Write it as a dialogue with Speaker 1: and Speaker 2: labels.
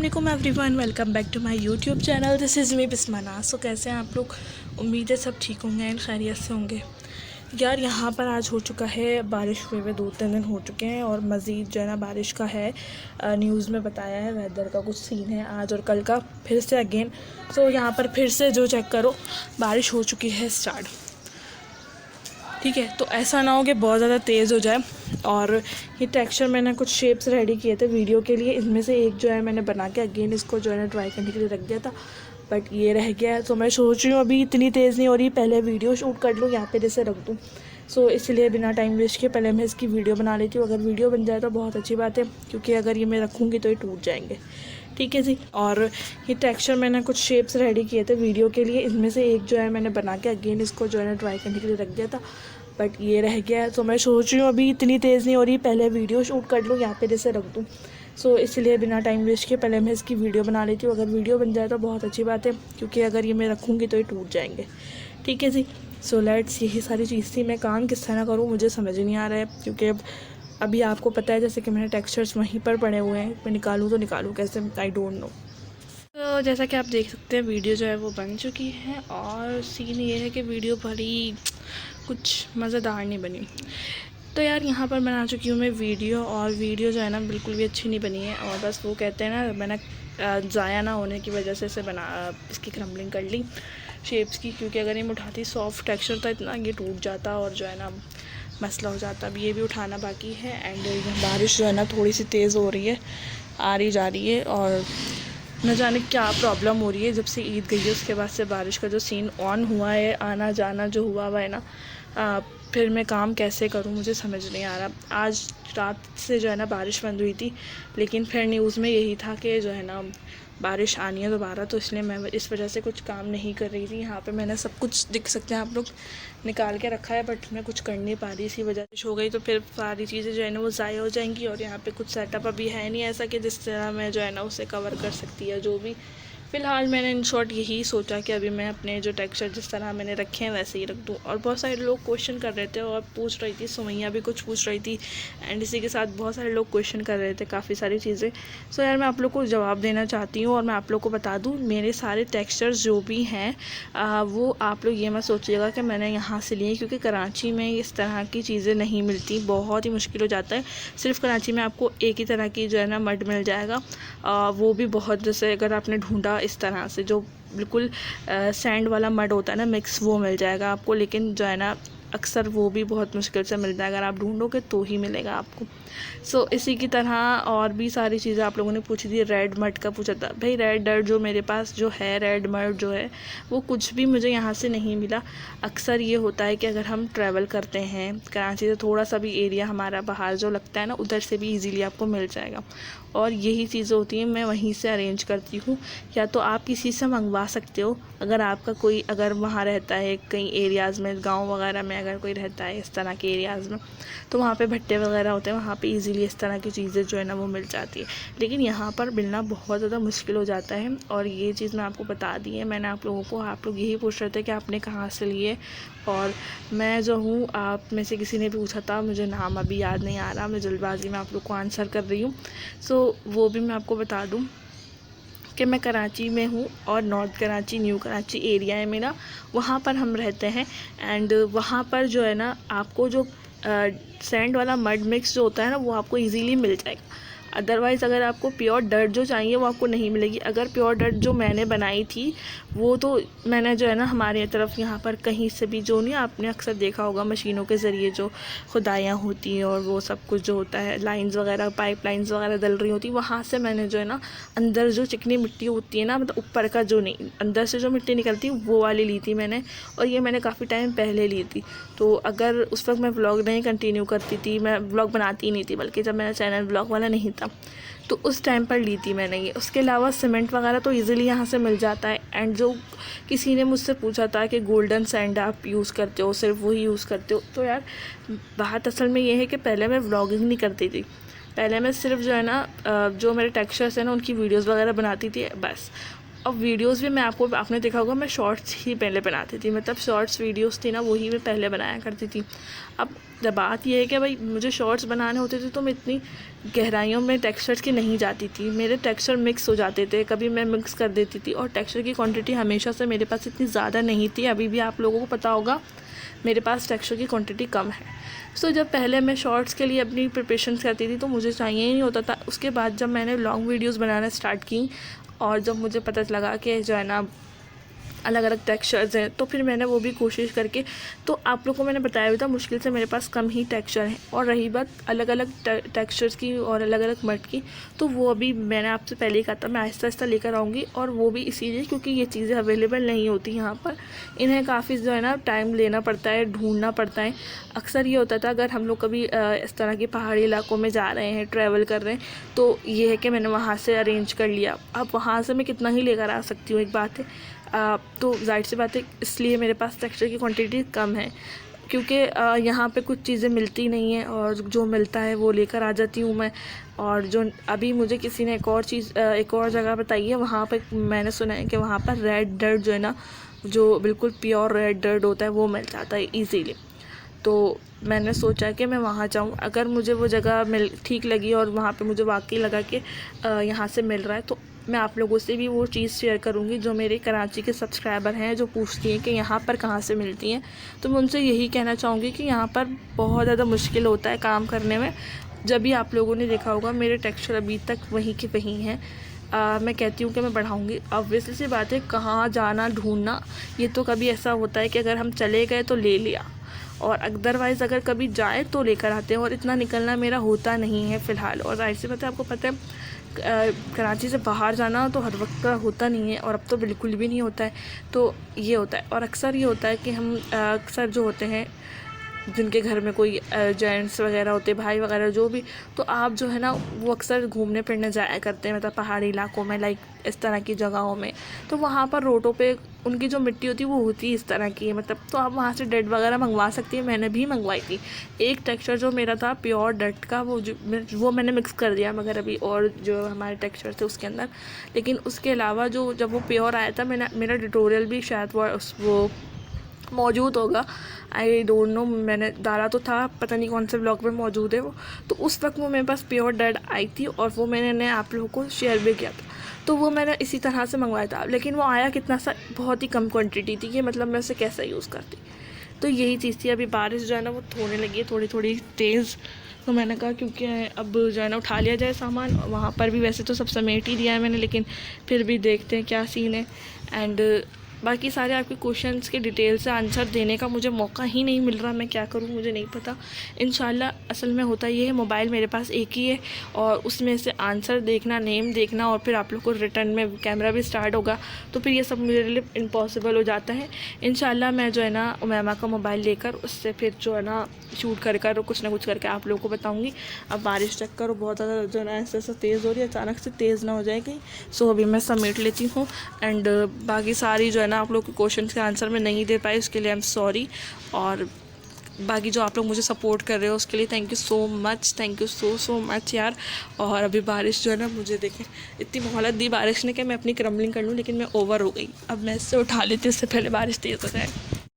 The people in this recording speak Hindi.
Speaker 1: अस्सलाम everyone, welcome back to my YouTube channel. This is me Bismana. So कैसे हैं आप लोग? उम्मीद है सब ठीक होंगे एंड खैरियत से होंगे। यार यहाँ पर आज हो चुका है, बारिश हुए हुए 2-3 दिन हो चुके हैं और मज़ीद जो है ना बारिश का है। न्यूज़ में बताया है, वेदर का कुछ सीन है आज और कल का फिर से अगेन। सो यहाँ पर फिर से जो चेक करो, बारिश हो चुकी है स्टार्ट। ठीक है, तो ऐसा ना हो कि बहुत ज़्यादा तेज़ हो जाए। और ये टेक्सचर मैंने कुछ शेप्स रेडी किए थे वीडियो के लिए, इनमें से एक जो है मैंने बना के अगेन इसको जो है ना ट्राई करने के लिए रख दिया था, बट ये रह गया है। तो मैं सोच रही हूँ अभी इतनी तेज़ नहीं हो रही, पहले वीडियो शूट कर लूँ, यहाँ पे जैसे रख दूँ। सो इसलिए बिना टाइम वेस्ट किए पहले मैं इसकी वीडियो बना लेती हूँ। अगर वीडियो बन जाए तो बहुत अच्छी बात है, क्योंकि अगर ये मैं रखूँगी तो ये टूट जाएंगे। ठीक है जी। और ये टेक्सचर मैंने कुछ शेप्स रेडी किए थे वीडियो के लिए, इनमें से एक जो है मैंने बना के अगेन इसको जो है ना ट्राई करने के लिए रख दिया था, बट ये रह गया है। तो मैं सोच रही हूँ अभी इतनी तेज़ नहीं हो रही, पहले वीडियो शूट कर लूँ, यहाँ पे जैसे रख दूँ। सो इसलिए बिना टाइम वेस्ट किए पहले मैं इसकी वीडियो बना लेती हूँ। अगर वीडियो बन जाए तो बहुत अच्छी बात है, क्योंकि अगर ये मैं रखूँगी तो ये टूट जाएंगे। ठीक है जी। सो लेट्स, यही सारी चीज़ थी। मैं काम किस तरह करूँ मुझे समझ नहीं आ रहा है, क्योंकि अभी आपको पता है जैसे कि मैंने टेक्सचर्स वहीं पर पड़े हुए हैं, मैं निकालूँ तो निकालूँ कैसे, आई डोंट नो। तो जैसा कि आप देख सकते हैं वीडियो जो है वो बन चुकी है, और सीन ये है कि वीडियो भरी कुछ मज़ेदार नहीं बनी। तो यार यहाँ पर बना चुकी हूँ मैं वीडियो, और वीडियो जो है ना बिल्कुल भी अच्छी नहीं बनी है। और बस वो कहते हैं ना, मैंने ज़ाया ना होने की वजह से इसे इसकी क्रम्बलिंग कर ली शेप्स की, क्योंकि अगर ये मैं उठाती सॉफ्ट टेक्सचर था इतना, ये टूट जाता और जो है ना मसला हो जाता। अब ये भी उठाना बाकी है। एंड बारिश जो है ना थोड़ी सी तेज़ हो रही है, आ रही जा रही है, और न जाने क्या प्रॉब्लम हो रही है। जब से ईद गई है उसके बाद से बारिश का जो सीन ऑन हुआ है, आना जाना जो हुआ है ना, फिर मैं काम कैसे करूं मुझे समझ नहीं आ रहा। आज रात से जो है ना बारिश बंद हुई थी, लेकिन फिर न्यूज़ में यही था कि जो है ना बारिश आनी है दोबारा, तो इसलिए मैं इस वजह से कुछ काम नहीं कर रही थी। यहाँ पे मैंने सब कुछ दिख सकते हैं आप लोग निकाल के रखा है, बट मैं कुछ कर नहीं पा रही। इसी वजह से हो गई तो फिर सारी चीज़ें जो है ना वो ज़ाया हो जाएंगी। और यहाँ पे कुछ सेटअप अभी है नहीं ऐसा कि जिस तरह मैं जो है ना उसे कवर कर सकती है। जो भी फ़िलहाल मैंने इन शॉर्ट यही सोचा कि अभी मैं अपने जो टेक्सचर जिस तरह मैंने रखे हैं वैसे ही रख दूँ। और बहुत सारे लोग क्वेश्चन कर रहे थे और पूछ रही थी, सुमैया भी कुछ पूछ रही थी, एंड इसी के साथ बहुत सारे लोग क्वेश्चन कर रहे थे काफ़ी सारी चीज़ें। सो यार मैं आप लोग को जवाब देना चाहती हूँ, और मैं आप लोग को बता दूँ मेरे सारे टेक्सचर्स जो भी हैं वो आप लोग ये मत सोचिएगा कि मैंने यहाँ से लिए, क्योंकि कराची में इस तरह की चीज़ें नहीं मिलती, बहुत ही मुश्किल हो जाता है। सिर्फ कराची में आपको एक ही तरह की जो है ना मड मिल जाएगा, वो भी बहुत, जैसे अगर आपने ढूंढा इस तरह से जो बिल्कुल सैंड वाला मड होता है ना मिक्स, वो मिल जाएगा आपको। लेकिन जो है ना अक्सर वो भी बहुत मुश्किल से मिलता है, अगर आप ढूंढोगे तो ही मिलेगा आपको। सो इसी की तरह और भी सारी चीज़ें आप लोगों ने पूछी थी। रेड मड का पूछा था भाई, रेड डर्ट जो मेरे पास जो है, रेड मड जो है वो कुछ भी मुझे यहाँ से नहीं मिला। अक्सर ये होता है कि अगर हम ट्रैवल करते हैं कराची से थोड़ा सा भी एरिया हमारा बाहर जो लगता है ना, उधर से भी ईज़िली आपको मिल जाएगा। और यही चीज़ें होती हैं, मैं वहीं से अरेंज करती हूँ। या तो आप किसी से मंगवा सकते हो, अगर आपका कोई अगर वहाँ रहता है कई एरियाज़ में, गांव वगैरह में अगर कोई रहता है इस तरह के एरियाज़ में, तो वहाँ पे भट्टे वगैरह होते हैं, वहाँ पे इजीली इस तरह की चीज़ें जो है ना वो मिल जाती है। लेकिन यहाँ पर मिलना बहुत ज़्यादा मुश्किल हो जाता है, और ये चीज़ मैं आपको बता दी है मैंने आप लोगों को। आप लोग यही पूछ रहे थे कि आपने कहाँ से लिए, और मैं जो हूँ, आप में से किसी ने भी पूछा था, मुझे नाम अभी याद नहीं आ रहा, मैं जल्दबाजी में आप लोग को आंसर कर रही हूँ। सो वो भी मैं आपको बता दूँ कि मैं कराची में हूँ, और north Karachi, new Karachi area है मेरा, वहाँ पर हम रहते हैं। एंड वहाँ पर जो है ना आपको जो सैंड वाला मड मिक्स जो होता है ना वो आपको इजीली मिल जाएगा। अदरवाइज़ अगर आपको प्योर डर्ट जो चाहिए वो आपको नहीं मिलेगी। अगर प्योर डर्ट जो मैंने बनाई थी वो तो मैंने जो है ना हमारे तरफ यहाँ पर कहीं से भी, जो नहीं आपने अक्सर देखा होगा मशीनों के ज़रिए जो खुदाइयाँ होती हैं और वो सब कुछ जो होता है, लाइंस वगैरह, पाइप लाइंस वगैरह डल रही होती, वहाँ से मैंने जो है ना अंदर जो चिकनी मिट्टी होती है ना, मतलब ऊपर का जो नहीं, अंदर से जो मिट्टी निकलती है वो वाली ली थी मैंने। और ये मैंने काफ़ी टाइम पहले ली थी। तो अगर उस वक्त मैं व्लॉग नहीं कंटिन्यू करती थी, मैं व्लॉग बनाती ही नहीं थी, बल्कि जब मेरा चैनल व्लॉग वाला नहीं था तो उस टाइम पर ली थी मैंने ये। उसके अलावा सीमेंट वगैरह तो इजीली यहाँ से मिल जाता है। एंड जो किसी ने मुझसे पूछा था कि गोल्डन सैंड आप यूज़ करते हो, सिर्फ वही यूज़ करते हो, तो यार बात असल में ये है कि पहले मैं व्लॉगिंग नहीं करती थी, पहले मैं सिर्फ जो है ना जो मेरे टेक्सचर्स हैं ना उनकी वीडियोस वगैरह बनाती थी बस। अब वीडियोस भी मैं आपने देखा होगा, मैं शॉर्ट्स ही पहले बनाती थी, मतलब शॉर्ट्स वीडियोस थी ना वही मैं पहले बनाया करती थी। अब बात ये है कि भाई मुझे शॉर्ट्स बनाने होते थे तो मैं इतनी गहराइयों में टेक्सचर्स की नहीं जाती थी, मेरे टेक्सचर मिक्स हो जाते थे, कभी मैं मिक्स कर देती थी, और टेक्सचर की क्वांटिटी हमेशा से मेरे पास इतनी ज़्यादा नहीं थी। अभी भी आप लोगों को पता होगा मेरे पास टेक्सचर की क्वांटिटी कम है। सो जब पहले मैं शॉर्ट्स के लिए अपनी प्रिपरेशन करती थी तो मुझे चाहिए ही नहीं होता था। उसके बाद जब मैंने लॉन्ग वीडियोस बनाना स्टार्ट की और जब मुझे पता लगा कि जो है ना अलग अलग टेक्सचर्स हैं, तो फिर मैंने वो भी कोशिश करके, तो आप लोगों को मैंने बताया भी था मुश्किल से मेरे पास कम ही टेक्सचर हैं। और रही बात अलग अलग टेक्सचर्स की और अलग अलग मड की, तो वो अभी मैंने आपसे पहले ही कहा था मैं आहिस्ता आहिस्ता लेकर आऊँगी, और वो भी इसीलिए क्योंकि ये चीज़ें अवेलेबल नहीं होती यहाँ पर। इन्हें काफ़ी जो है ना टाइम लेना पड़ता है, ढूंढना पड़ता है। अक्सर ये होता था अगर हम लोग कभी इस तरह के पहाड़ी इलाकों में जा रहे हैं, ट्रैवल कर रहे हैं, तो ये है कि मैंने वहाँ से अरेंज कर लिया। अब वहाँ से मैं कितना ही लेकर आ सकती हूँ, एक बात है। तो जाहिर सी बात है इसलिए मेरे पास टेक्सचर की क्वांटिटी कम है, क्योंकि यहाँ पे कुछ चीज़ें मिलती नहीं हैं, और जो मिलता है वो लेकर आ जाती हूँ मैं। और जो अभी मुझे किसी ने एक और जगह बताई है, वहाँ पे मैंने सुना है कि वहाँ पर रेड डर्ट जो है ना, जो बिल्कुल प्योर रेड डर्ट होता है वो मिल जाता है ईज़िली। तो मैंने सोचा कि मैं वहाँ जाऊँ, अगर मुझे वो जगह ठीक लगी और वहाँ पे मुझे वाकई लगा कि यहाँ से मिल रहा है, तो मैं आप लोगों से भी वो चीज़ शेयर करूँगी जो मेरे कराची के सब्सक्राइबर हैं, जो पूछती हैं कि यहाँ पर कहाँ से मिलती हैं। तो मैं उनसे यही कहना चाहूँगी कि यहाँ पर बहुत ज़्यादा मुश्किल होता है काम करने में। जब भी आप लोगों ने देखा होगा मेरे टेक्सचर अभी तक वहीं के वहीं हैं। मैं कहती हूँ कि मैं बढ़ाऊँगी। ऑब्वियसली सी बात है, कहाँ जाना ढूंढना, ये तो कभी ऐसा होता है कि अगर हम चले गए तो ले लिया, और अदरवाइज़ अगर कभी जाए तो लेकर आते हैं, और इतना निकलना मेरा होता नहीं है फ़िलहाल। और जाहिर सी बात है, आपको पता है कराची से बाहर जाना तो हर वक्त का होता नहीं है, और अब तो बिल्कुल भी नहीं होता है। तो ये होता है, और अक्सर ये होता है कि हम अक्सर जो होते हैं जिनके घर में कोई जेंट्स वगैरह होते, भाई वगैरह जो भी, तो आप जो है ना वो अक्सर घूमने फिरने जाया करते हैं, मतलब पहाड़ी इलाकों में, लाइक इस तरह की जगहों में। तो वहाँ पर रोडों पे उनकी जो मिट्टी होती है वो होती है इस तरह की है, मतलब तो आप वहाँ से डट वगैरह मंगवा सकती हैं। मैंने भी मंगवाई थी। एक टेक्सचर जो मेरा था प्योर डट का, वो मैंने मिक्स कर दिया मगर अभी, और जो हमारे टेक्सचर थे उसके अंदर। लेकिन उसके अलावा जब वो प्योर आया था, मेरा ट्यूटोरियल भी शायद वो मौजूद होगा, आई डोंट नो, मैंने डाला तो था, पता नहीं कौन से ब्लॉग में मौजूद है वो। तो उस वक्त वो मेरे पास प्योर डट आई थी, और वो मैंने आप लोगों को शेयर भी किया था। तो वो मैंने इसी तरह से मंगवाया था, लेकिन वो आया कितना सा, बहुत ही कम क्वांटिटी थी कि मतलब मैं उसे कैसे यूज़ करती। तो यही चीज़ थी। अभी बारिश जो है ना वो होने लगी है थोड़ी थोड़ी तेज़, तो मैंने कहा क्योंकि अब जो है ना उठा लिया जाए सामान। वहाँ पर भी वैसे तो सब समेट ही दिया है मैंने, लेकिन फिर भी देखते हैं क्या सीन है। एंड बाकी सारे आपके क्वेश्चंस के डिटेल से आंसर देने का मुझे मौका ही नहीं मिल रहा, मैं क्या करूं मुझे नहीं पता। इंशाल्लाह असल में होता ये है, मोबाइल मेरे पास एक ही है, और उसमें से आंसर देखना, नेम देखना, और फिर आप लोग को रिटर्न में कैमरा भी स्टार्ट होगा, तो फिर ये सब मेरे लिए इम्पॉसिबल हो जाता है। इंशाल्लाह मैं जो है ना उमैमा का मोबाइल लेकर उससे फिर जो है ना शूट कर कुछ ना कुछ करके आप लोगों को बताऊँगी। अब बारिश चेक करो बहुत ज़्यादा जो है ना ऐसे तेज़ हो रही है, अचानक से तेज़ ना हो जाएगी। सो अभी मैं समेट लेती हूँ। एंड बाकी सारी जो है ना आप लोग के क्वेश्चन के आंसर मैं नहीं दे पाई, उसके लिए आई एम सॉरी। और बाकी जो आप लोग मुझे सपोर्ट कर रहे हो उसके लिए thank you so much, thank you so much यार। और अभी बारिश जो है ना, मुझे देखें इतनी मोहलत दी बारिश ने कि मैं अपनी क्रम्बलिंग कर लूँ, लेकिन मैं ओवर हो गई। अब मैं इससे उठा लेती हूँ, इससे पहले बारिश तेज़ हो जाए।